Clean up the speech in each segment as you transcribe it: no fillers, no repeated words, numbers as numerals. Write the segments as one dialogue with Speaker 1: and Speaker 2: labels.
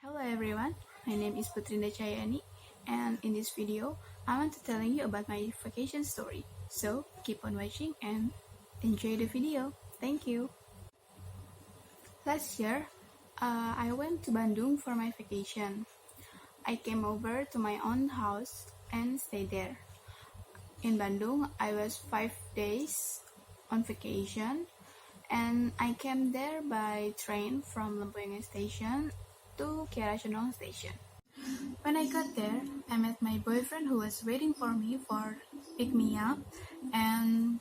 Speaker 1: Hello everyone, my name is Putri Cahyani, and in this video, I want to tell you about my vacation story. So keep on watching and enjoy the video. Thank you. Last year, I went to Bandung for my vacation. I came over to my own house and stayed there. In Bandung, I was 5 days on vacation, and I came there by train from Lempuyangan Station to Kiara Station. When I got there, I met my boyfriend who was waiting for me for pick me up, and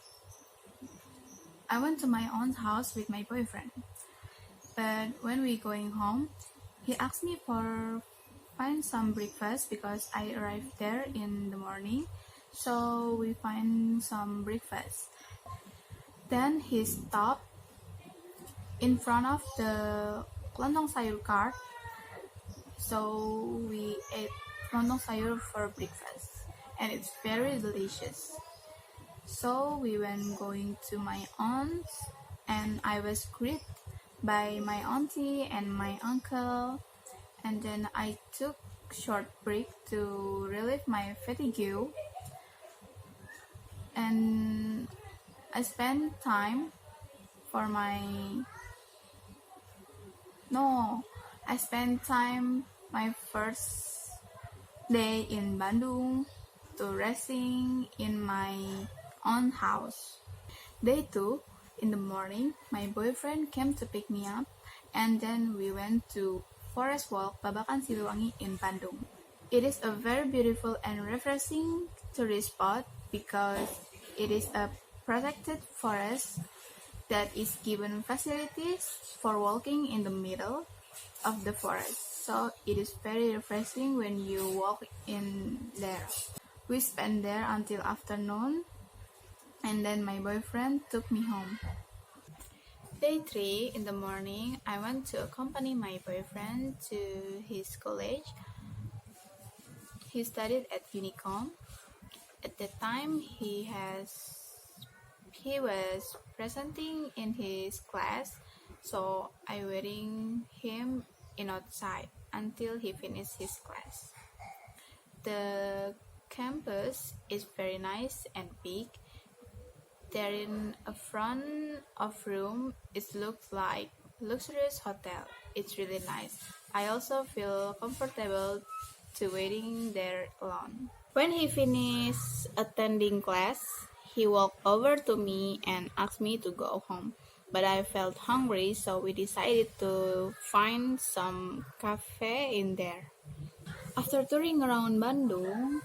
Speaker 1: I went to my own house with my boyfriend. But when we going home, he asked me for find some breakfast because I arrived there in the morning, so we find some breakfast. Then he stopped in front of the lontong sayur cart, so we ate lontong sayur for breakfast, and it's very delicious. So we went going to my aunt's, and I was greeted by my auntie and my uncle, and then I took short break to relieve my fatigue, and I spent time for my first day in Bandung to resting in my own house. Day 2, in the morning, my boyfriend came to pick me up, and then we went to Forest Walk Babakan Siliwangi in Bandung. It is a very beautiful and refreshing tourist spot because it is a protected forest that is given facilities for walking in the middle of the forest. So it is very refreshing when you walk in there. We spent there until afternoon, and then my boyfriend took me home. Day 3, in the morning, I went to accompany my boyfriend to his college. He studied at Unicom. At that time, he was presenting in his class, so I waiting him in outside until he finished his class. The campus is very nice and big. There in a front of room, it looks like luxurious hotel. It's really nice. I also feel comfortable to waiting there alone. When he finished attending class, he walked over to me and asked me to go home. But I felt hungry, so we decided to find some cafe in there. After touring around Bandung,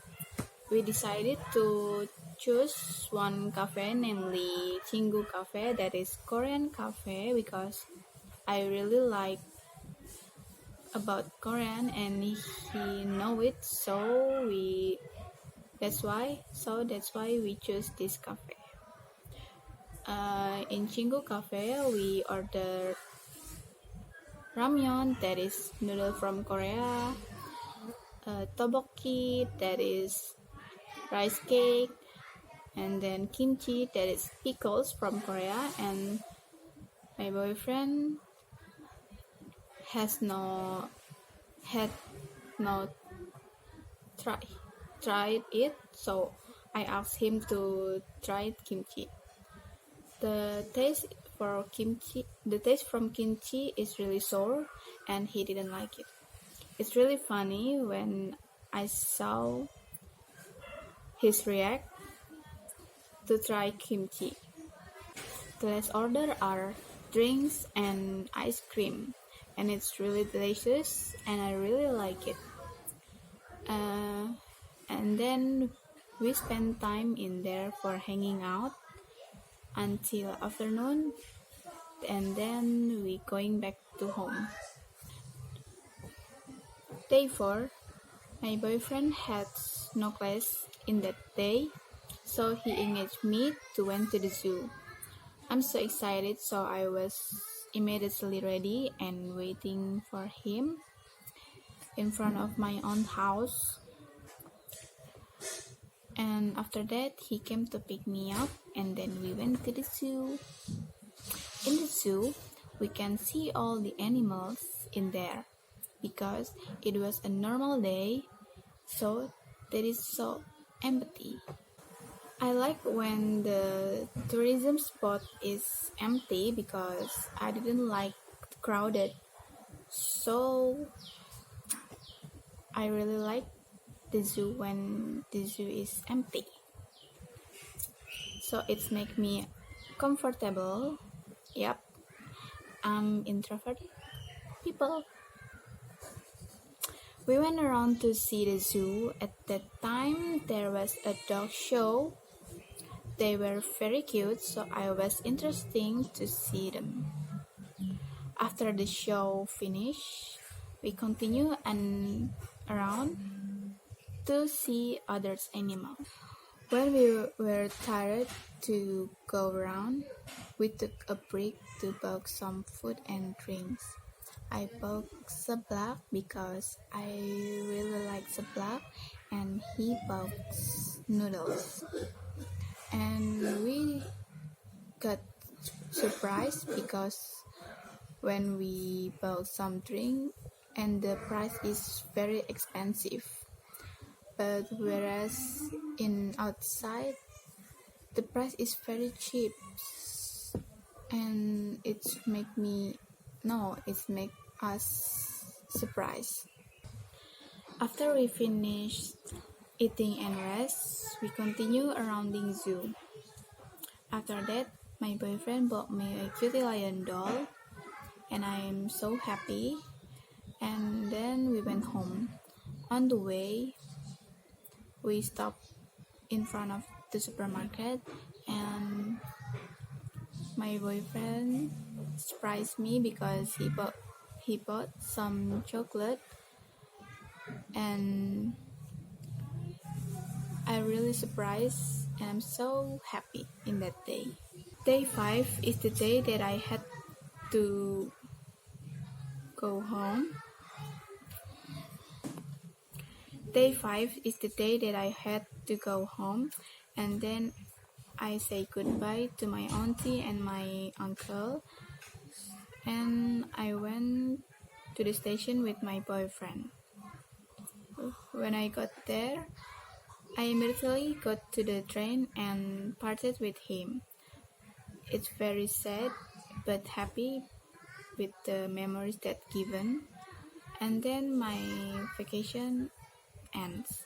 Speaker 1: we decided to choose one cafe, namely Cinggu Cafe, that is Korean cafe, because I really like about Korean and he know it, that's why we choose this cafe. In Cinggu Cafe, we ordered ramyeon, that is noodle from Korea, tteokbokki, that is rice cake, and then kimchi, that is pickles from Korea. And my boyfriend had no tried it, so I asked him to try kimchi. The taste from kimchi is really sour, and he didn't like it. It's really funny when I saw his react to try kimchi. The last order are drinks and ice cream, and it's really delicious, and I really like it. And then we spend time in there for hanging out until afternoon, and then we going back to home. Day 4, my boyfriend had no class in that day, so he engaged me to went to the zoo. I'm so excited, so I was immediately ready and waiting for him in front of my own house. And after that, he came to pick me up, and then we went to the zoo. In the zoo, we can see all the animals in there. because it was a normal day, so that is so empty. I like when the tourism spot is empty because I didn't like crowded. So I really like the zoo when the zoo is empty. So it's make me comfortable. Yep, I'm introvert people. We went around to see the zoo. At that time, there was a dog show. They were very cute, so I was interesting to see them. After the show finished, we continue and around to see other animals. When we were tired to go around, we took a break to buy some food and drinks. I bought seblak because I really like seblak, and he bought noodles. And we got surprised because when we bought some drink and the price is very expensive, but whereas in outside the price is very cheap, and it's make us surprised. After we finished eating and rest, we continue around the zoo. After that, my boyfriend bought me a cutie lion doll, and I am so happy. And then we went home. On the way, we stopped in front of the supermarket, and my boyfriend surprised me because he bought some chocolate, and I really surprised, and I'm so happy in that day. Day 5 is the day that I had to go home. Day 5 is the day that I had to go home, and then I say goodbye to my auntie and my uncle, and I went to the station with my boyfriend. When I got there, I immediately got to the train and parted with him. It's very sad but happy with the memories that given, and then my vacation ends.